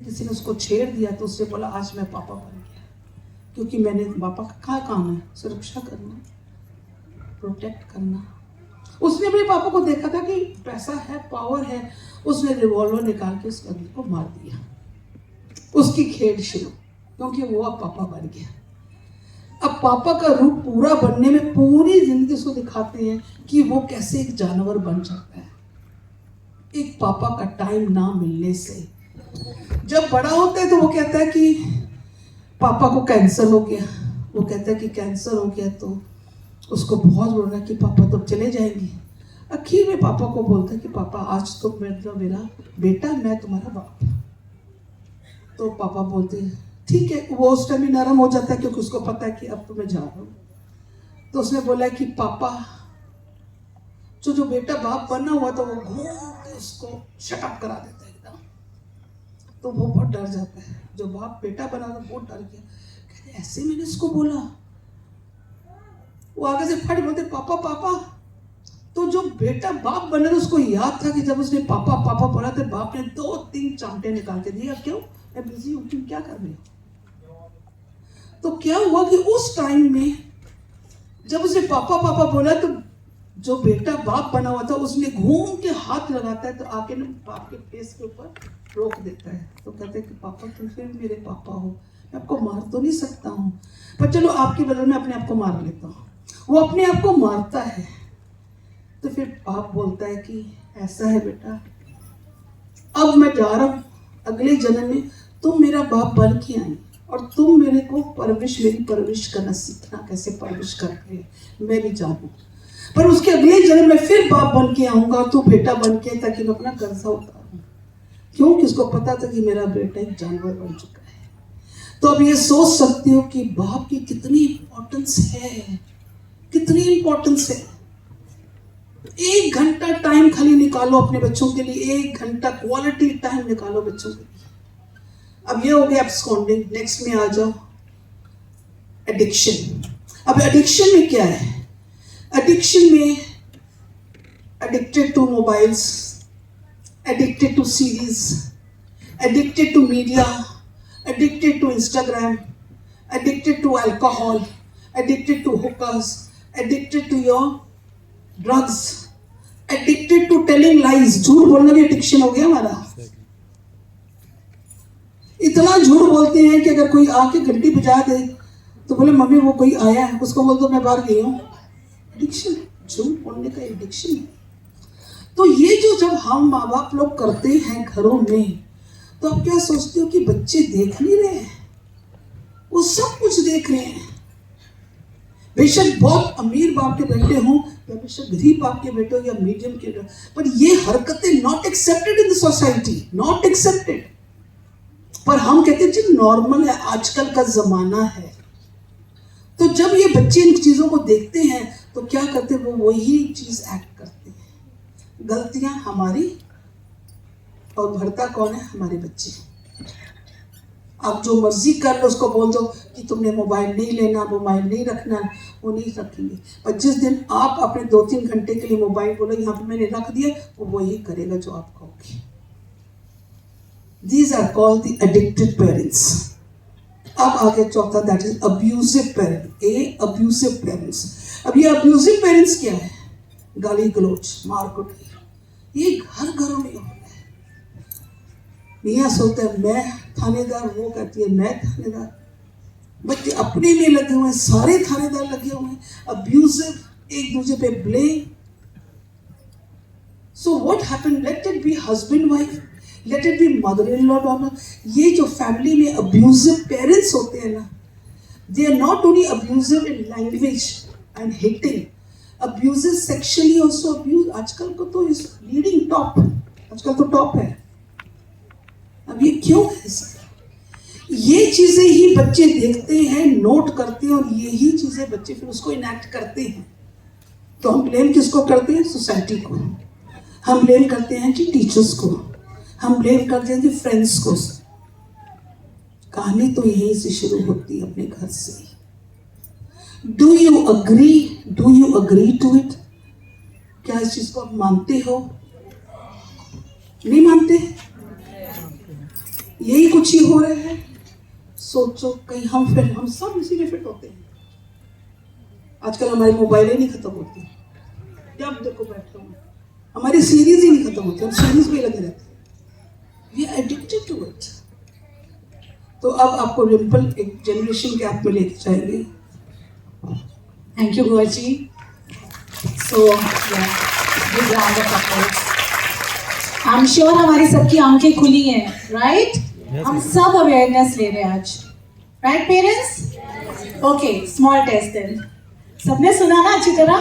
किसी ने उसको छेड़ दिया तो उसने बोला आज मैं पापा बन गया, क्योंकि मैंने पापा का क्या काम है, सुरक्षा करना, प्रोटेक्ट करना। उसने अपने पापा को देखा था कि पैसा है, पावर है, उसने रिवॉल्वर निकाल के उस बंदे को मार दिया। उसकी खेल शुरू, क्योंकि वो अब पापा बन गया। अब पापा का रूप पूरा बनने में पूरी जिंदगी उसको दिखाते हैं कि वो कैसे एक जानवर बन सकता है, एक पापा का टाइम ना मिलने से। जब बड़ा होता है तो वो कहता है कि पापा को कैंसर हो गया, वो कहता है कि कैंसर हो गया, तो उसको बहुत रोना कि पापा तो चले जाएंगे। आखिर में पापा को बोलता है कि पापा आज तो मेरा बेटा, मैं तुम्हारा बाप। तो पापा बोलते हैं ठीक है। वो उस टाइम ही नरम हो जाता है, क्योंकि उसको पता है कि अब तो मैं जा रहा हूँ। तो उसने बोला कि पापा, जो बेटा बाप बना हुआ था वो घूम के उसको शटअप करा देता है एकदम। तो वो बहुत डर जाता है। जो बाप बेटा बना था बहुत डर गया, कहते ऐसे मैंने इसको बोला। वो आगे से फट बोलते पापा पापा। तो जो बेटा बाप बना था उसको याद था कि जब उसने पापा पापा बोला तो बाप ने 2-3 चांटे निकाल के दिया। क्यों? मैं बिजी हूँ, तुम क्या कर रही हो? तो क्या हुआ कि उस टाइम में जब उसने पापा पापा बोला तो जो बेटा बाप बना हुआ था उसने घूम के हाथ लगाता है, तो आके ना बाप के फेस के ऊपर रोक देता है। तो कहते हैं कि पापा तुम फिर मेरे पापा हो, मैं आपको मार तो नहीं सकता हूँ, पर चलो आपके बदले में अपने आप को मार लेता हूँ। वो अपने आप को मारता है। तो फिर बाप बोलता है कि ऐसा है बेटा, अब मैं जा रहा हूँ, अगले जन्म में तुम मेरा बाप बन के आई और तुम मेरे को मेरी परवरिश करना सीखना, कैसे परवरिश करते हैं, मैं भी जानूँ। पर उसके अगले जन्म में फिर बाप बन के आऊंगा और तू बेटा बन के, ताकि मैं अपना कर्जा उतारूं। क्योंकि उसको पता था कि मेरा बेटा एक जानवर बन चुका है। तो अब ये सोच सकते हो कि बाप की कितनी इंपॉर्टेंस है, कितनी इंपॉर्टेंस है। 1 घंटा टाइम खाली निकालो अपने बच्चों के लिए, 1 घंटा क्वालिटी टाइम निकालो बच्चों के लिए। अब ये हो गया एब्सकॉन्डिंग। नेक्स्ट में आ जाओ एडिक्शन। अब एडिक्शन में क्या है? एडिक्शन में addicted to mobiles, addicted to series, addicted to media, addicted to Instagram, addicted to alcohol, addicted to hookahs, addicted to your drugs, addicted to telling lies। झूठ बोलना भी एडिक्शन हो गया हमारा। इतना झूठ बोलते हैं कि अगर कोई आके घंटी बजा दे तो बोले मम्मी वो कोई आया है, उसको बोल दो मैं बाहर गई हूँ। एडिक्शन, झूठ बोलने का एडिक्शन है। तो ये जो जब हम माँ बाप लोग करते हैं घरों में, तो आप क्या सोचते हो कि बच्चे देख नहीं रहे हैं? वो सब कुछ देख रहे हैं। बेशक बहुत अमीर बाप के बेटे हों या बेशक गरीब बाप के बेटे हो या मीडियम के, पर ये हरकतें not accepted in the society, not accepted. पर हम कहते हैं जी नॉर्मल है, आजकल का जमाना है। तो जब ये बच्चे इन चीजों को देखते हैं तो क्या करते हैं? वो वही चीज एक्ट करते हैं। गलतियां हमारी और भरता कौन है? हमारे बच्चे। आप जो मर्जी कर लो, उसको बोल दो कि तुमने मोबाइल नहीं लेना, मोबाइल नहीं रखना, वो नहीं रखेंगे। पर जिस दिन आप अपने 2-3 घंटे के लिए मोबाइल बोलो यहाँ पे मैंने रख दिया, वो वही करेगा जो आप कहोगे। These are called the addicted parents. अब आगे चौथा, that is abusive parent. Abusive parents. अब ये अब्यूजिव पेरेंट्स क्या है? गाली गलोच, मार कुटाई, ये घरों में होता है। मियाँ सोचता है मैं थानेदार, वो कहती है मैं थानेदार। बच्चे अपने में लगे हुए हैं, सारे थानेदार लगे हुए हैं। अब्यूजिव, एक दूसरे पे blame. So what happened? Let it be husband wife, let it be mother in law daughter. ये जो फैमिली में अब्यूजिव पेरेंट्स होते हैं ना, they are not only abusive in language and hitting, abusive sexually also. Abuse आजकल को तो इस लीडिंग टॉप, आजकल तो टॉप है। अब ये क्यों है सर? ये चीजें ही बच्चे देखते हैं, नोट करते हैं, और यही चीजें बच्चे फिर उसको इनैक्ट करते हैं। तो हम ब्लेम किसको करते हैं? सोसाइटी को। हम ब्लेम करते हैं कि टीचर्स को, हम ब्लेम करते हैं कि फ्रेंड्स को। कहानी तो यहीं से शुरू होती है, अपने घर से। Do you agree? Do you agree to it? क्या इस चीज को आप मानते हो? नहीं मानते? यही कुछ ही हो रहा है। सोचो कहीं हम सब इसी में फिट होते हैं। आजकल हमारी मोबाइलें नहीं खत्म होती, जब देखो बैठे हूँ, हमारी सीरीज ही नहीं खत्म होती, हम सीरीज में लगे रहते हैं। We are addicted to it. तो अब आपको रिम्पल एक जनरेशन गैप में लेके जाएंगे। थैंक यू बुआ जी। So big round of applause. I am sure हमारी सबकी आंखें खुली हैं, राइट? हम सब अवेयरनेस ले रहे हैं आज, right parents? Okay, small test then. सबने सुना ना अच्छी तरह?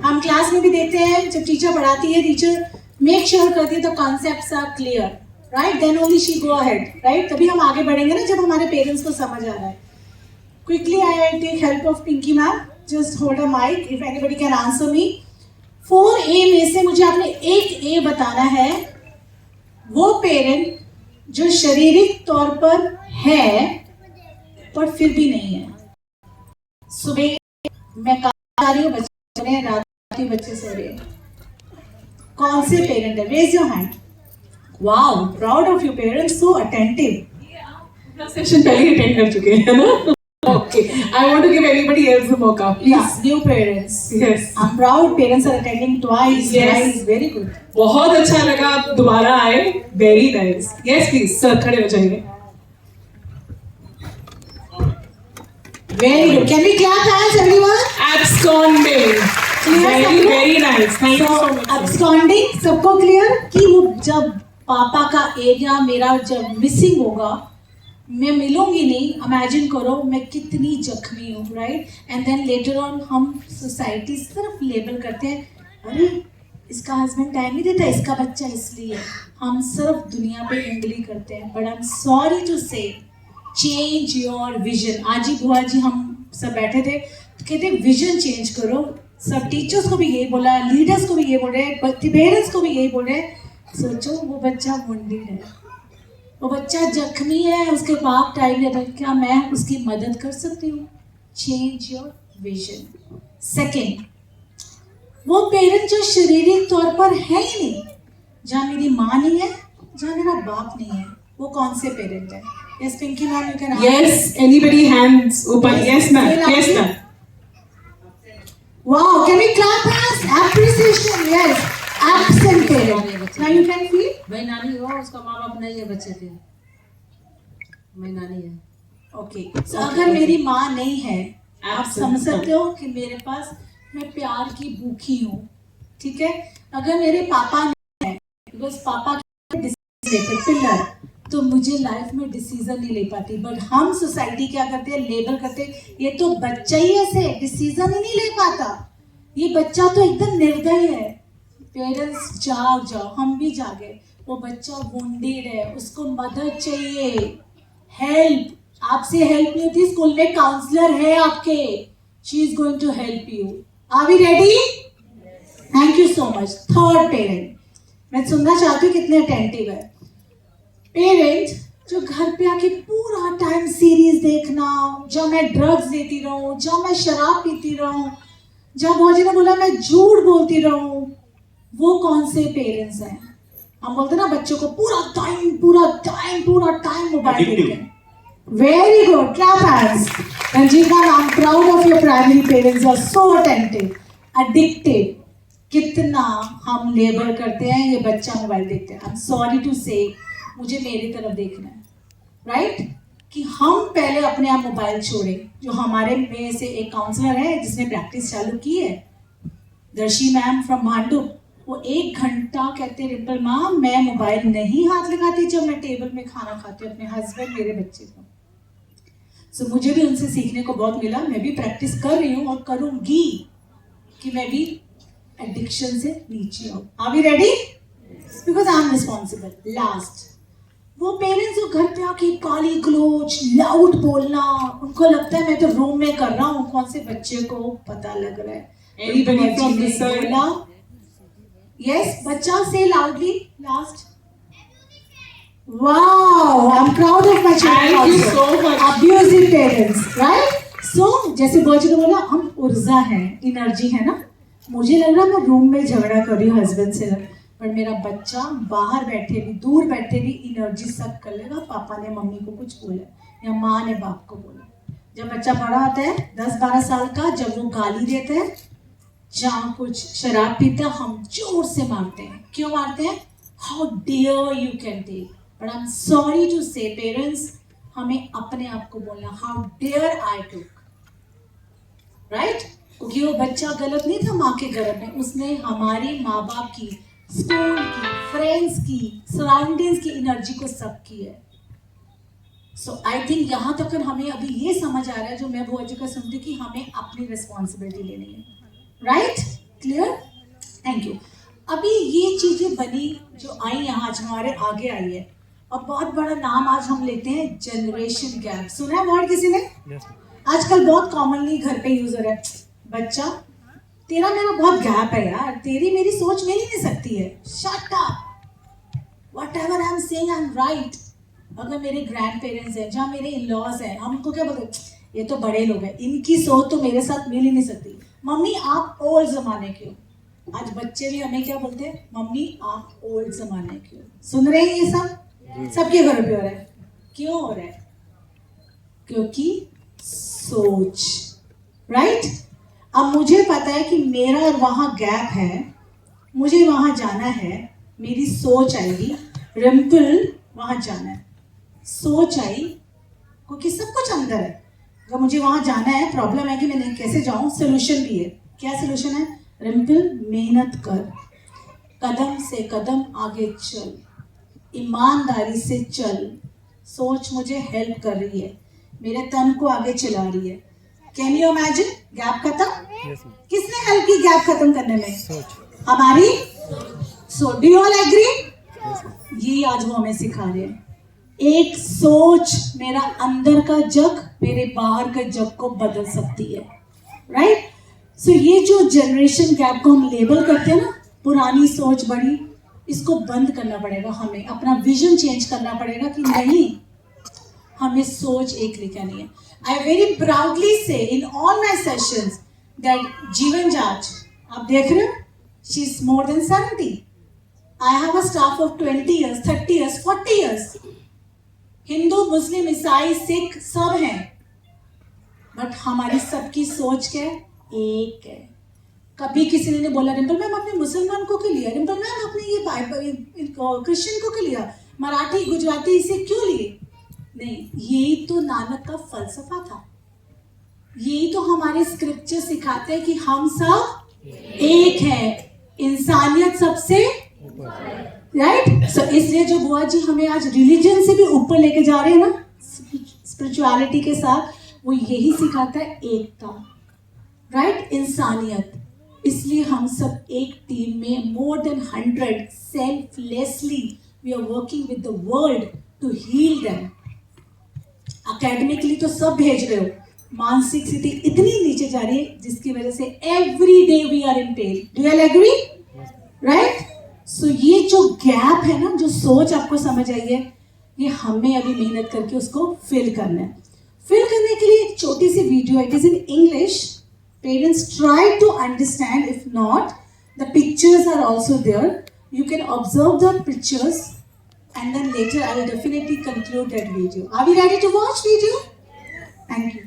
हम क्लास में भी देखते हैं, जब टीचर पढ़ाती है, टीचर मेक श्योर करती है the concepts are clear, right? Then only she go ahead, right? तभी हम आगे बढ़ेंगे ना, जब हमारे पेरेंट्स को समझ आ रहा है। Quickly I take help of Pinky ma'am. Just hold a mic if anybody can answer me. 4A में से मुझे आपने एक A बताना है। वो पेरेंट जो शारीरिक तौर पर है पर फिर भी नहीं है। सुबह मैं काम कर रही हूँ, बच्चे सो रहे हैं, रात के बच्चे सो रहे हैं। कौन से पेरेंट है? Raise your hand. Wow, proud of you parents, so attentive. Session पहले ही अटेंड कर चुके हैं ना? Okay, I want to give anybody else a mocha. Yes, new parents. Yes. I'm proud parents are attending twice. Yes. Nice, very good. बहुत अच्छा लगा आप दोबारा आए. Very nice. Yes, please, sir, खड़े हो जाइए. Very good. Can we clap hands, everyone? Absconding. Very, very nice. Thank you so much. Absconding, सबको clear? कि वो जब पापा का एरिया मेरा जब मिसिंग होगा, मैं मिलूंगी नहीं, इमेजिन करो मैं कितनी जख्मी हूँ, right? And then later on हम सोसाइटी सिर्फ लेबल करते हैं, अरे इसका हस्बैंड टाइम नहीं देता, इसका बच्चा इसलिए। हम सिर्फ दुनिया पे उंगली करते हैं। But I am sorry to say, change your vision. आज ही बुआ जी हम सब बैठे थे, कहते विजन चेंज करो। सब टीचर्स को भी यही बोला, लीडर्स को भी ये बोल रहे हैं, पेरेंट्स को भी यही बोल रहे हैं। सोचो वो बच्चा वुंडेड है, वो बच्चा जख्मी है, उसके बाप टाइम लेता है, क्या मैं उसकी मदद कर सकती हूँ? Change your vision. सेकेंड, वो पेरेंट जो शारीरिक तौर पर है ही नहीं, जहाँ मेरी माँ नहीं है, जहाँ मेरा बाप नहीं है, वो कौन से पेरेंट है? Yes Pinky ma'am, you can. Yes, anybody hands open? Yes ma'am. Yes ma'am. Wow, can we clap hands? Appreciation, yes. Absent parent. Now you can feel. भाई नानी हो, उसका माँ बाप नहीं है बच्चे के, मैं नानी है। ओके, so अगर मेरी माँ नहीं है, आप Absent. समझ सकते हो कि मेरे पास मैं प्यार की भूखी हूँ, ठीक है? अगर मेरे पापा नहीं है, बिकॉज पापा पिलर, तो मुझे लाइफ में डिसीजन नहीं ले पाती। बट हम सोसाइटी क्या करते हैं? लेबल करते हैं, ये तो बच्चा ही ऐसे डिसीजन ही नहीं ले पाता, ये बच्चा तो एकदम निर्दयी है। पेरेंट्स जाग जाओ, हम भी जागे। वो बच्चा वुंडेड है, उसको मदद चाहिए, हेल्प। आपसे हेल्प नहीं होती, स्कूल में काउंसलर है आपके, she is going to help you. Are we ready? Thank you so much. Third parent, मैं सुनना चाहती हूँ कितने अटेंटिव है। पेरेंट जो घर पे आके पूरा टाइम सीरीज देखना, जब मैं ड्रग्स देती रहूं, जब मैं शराब पीती रहूं, जब भौजी ने बोला मैं झूठ बोलती रहूं, वो कौन से पेरेंट्स हैं? हम बोलते ना बच्चों को पूरा टाइम मोबाइल देखते हैं। Very good, clap hands. Ranjit ma'am, I am proud of your primary parents, are so attentive. Addictive, कितना हम लेबर करते हैं, ये बच्चा मोबाइल देखते हैं। आई एम सॉरी टू से, मुझे मेरी तरफ देखना है, राइट? कि हम पहले अपने आप मोबाइल छोड़े। जो हमारे में से एक काउंसलर है जिसने प्रैक्टिस चालू की है, दर्शी मैम फ्रॉम मांडू, वो 1 घंटा कहते हैं, रिम्पल माँ मैं मोबाइल नहीं हाथ लगाती जब मैं टेबल में खाना खाती हूँ, अपने हस्बैंड मेरे बच्चे को। सो मुझे भी उनसे सीखने को बहुत मिला। मैं भी प्रैक्टिस कर रही हूँ और करूँगी कि मैं भी एडिक्शन से नीचे आऊँ। Are we ready? Because I am responsible. Last, वो पेरेंट्स जो घर पे आके गाली गलोच, लाउड बोलना, उनको लगता है मैं तो रूम में कर रहा हूँ, कौन से बच्चे को पता लग रहा है? Anybody from this side? Yes, बच्चा say loudly. Last. Wow, I'm proud of my children. Thank you also. so much. Abusive parents, right? So जैसे बच्चे ने बोला हम ऊर्जा है, एनर्जी है ना। मुझे लग रहा है मैं रूम में झगड़ा कर रही हूँ हस्बैंड से, पर मेरा बच्चा बाहर बैठे भी, दूर बैठे भी एनर्जी सक कर लेगा, पापा ने मम्मी को कुछ बोला या माँ ने बाप को बोला। जब बच्चा बड़ा होता है 10-12 साल का, जब वो गाली देते हैं, जहाँ कुछ शराब पीता है, हम जोर से मारते हैं। क्यों मारते हैं? How dare you can take. But I am sorry to say parents, हमें अपने आप को बोलना how dare I took, right? क्योंकि वो बच्चा गलत नहीं था माँ के गर्भ में, उसने हमारी माँ बाप की, स्कूल की, फ्रेंड्स की, सराउंडिंग्स की एनर्जी को सक की है। सो आई थिंक यहाँ तक हमें अभी ये समझ आ रहा है, जो मैं बुआ जी का सुनती, कि हमें अपनी रिस्पॉन्सिबिलिटी लेनी है, राइट? क्लियर? Thank you. अभी ये चीजें बनी जो आई यहाँ आज हमारे आगे आई है, और बहुत बड़ा नाम आज हम लेते हैं जनरेशन गैप। सुना है वर्ड किसी ने? आजकल बहुत कॉमनली घर पे यूज हो रहा है, बच्चा तेरा मेरा बहुत गैप है यार, तेरी मेरी सोच मिल ही नहीं सकती है, shut up, whatever I am saying I am right. अगर मेरे ग्रैंड पेरेंट्स हैं, जहाँ मेरे इन लॉज हैं, हम उनको क्या बोलते हैं, ये तो बड़े लोग हैं, इनकी सोच तो मेरे साथ मिल ही नहीं सकती। मम्मी आप ओल्ड जमाने के हो। आज बच्चे भी हमें क्या बोलते हैं, मम्मी आप ओल्ड जमाने के हो। सुन रहे हैं ये सब? सबके घर पे हो रहा है। क्यों हो रहा है? क्योंकि सोच, राइट? अब मुझे पता है कि मेरा और वहाँ गैप है, मुझे वहाँ जाना है, मेरी सोच आएगी, रिम्पल वहाँ जाना है, सोच आई, क्योंकि सब कुछ अंदर है। अगर मुझे वहाँ जाना है, प्रॉब्लम है कि मैं कैसे जाऊँ, सोल्यूशन भी है। क्या सोल्यूशन है? रिम्पल मेहनत कर, कदम से कदम आगे चल, ईमानदारी से चल, सोच मुझे हेल्प कर रही है, मेरे तन को आगे चला रही है। Can you imagine? गैप खत्म। किसने हेल्प की गैप खत्म करने में? हमारी। So do you all agree? ये आज वो हमें सिखा रहे हैं। एक सोच मेरा अंदर का जग मेरे बाहर का जग को बदल सकती है, राइट? सो ये जो जनरेशन गैप को हम लेबल करते हैं ना, पुरानी सोच बड़ी, इसको बंद करना पड़ेगा हमें, अपना विजन चेंज करना पड़ेगा कि नहीं, हमें सोच एक लेकर नहीं है। I very proudly say in all my sessions that जीवन जांच, आप देख रहे हो, she is more than 70. I have a staff of 20 years, 30 years, 40 years. Hindu, मुस्लिम, ईसाई, सिख सब हैं, बट हमारी सबकी सोच क्या है? एक है। कभी किसी ने बोला रिम्पल मैम आपने मुसलमान को क्यों लिया, रिम्पल मैम आपने ये क्रिश्चियन को क्यों लिया, मराठी गुजराती इसे क्यों लिए? नहीं, यही तो नानक का फलसफा था, यही तो हमारे स्क्रिप्चर सिखाते हैं कि हम सब एक हैं, इंसानियत सबसे, राइट? सो इसलिए जो बुआ जी हमें आज रिलीजन से भी ऊपर लेके जा रहे हैं ना, स्पिरिचुअलिटी के साथ, वो यही सिखाता है एकता, राइट? इंसानियत। इसलिए हम सब एक टीम में more than 100 selflessly we are working with the world to heal them. Academically तो सब भेज रहे हो, मानसिक स्थिति इतनी नीचे जा रही है जिसकी वजह से every day we are in pain. Do you agree? Right? So ये जो गैप है ना, जो सोच आपको समझ आई है, ये हमें अभी मेहनत करके उसको फिल करना है। फिल करने के लिए एक छोटी सी video, it is in English, parents try to understand, if not the pictures are also there, you can observe the pictures and then later I will definitely conclude that video. Are we ready to watch video? Thank you.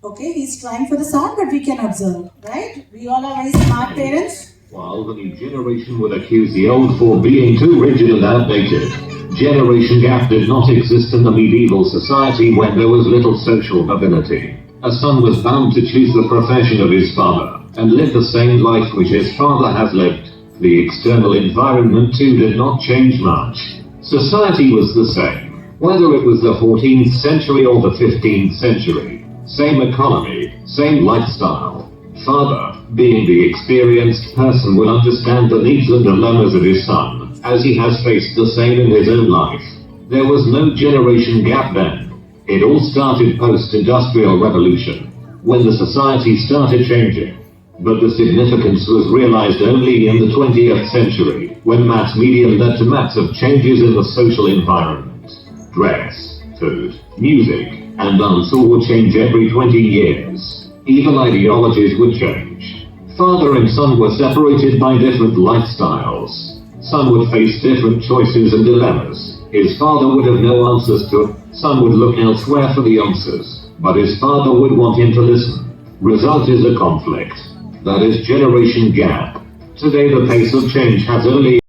Okay, he's trying for the sound, but we can observe, right? We all are very smart parents. While the new generation would accuse the old for being too rigid and outdated, generation gap did not exist in the medieval society when there was little social mobility. A son was bound to choose the profession of his father, and live the same life which his father has lived. The external environment too did not change much. Society was the same, whether it was the 14th century or the 15th century. Same economy, same lifestyle. Father, being the experienced person, will understand the needs and dilemmas of his son, as he has faced the same in his own life. There was no generation gap then. It all started post-industrial revolution. when the society started changing. But the significance was realized only in the 20th century, when mass media led to massive changes in the social environment. Dress, food, music, and dance all would change every 20 years. Even ideologies would change. Father and son were separated by different lifestyles. Son would face different choices and dilemmas. His father would have no answers to it. Son would look elsewhere for the answers, but his father would want him to listen. Result is a conflict. That is generation gap. Today the pace of change has only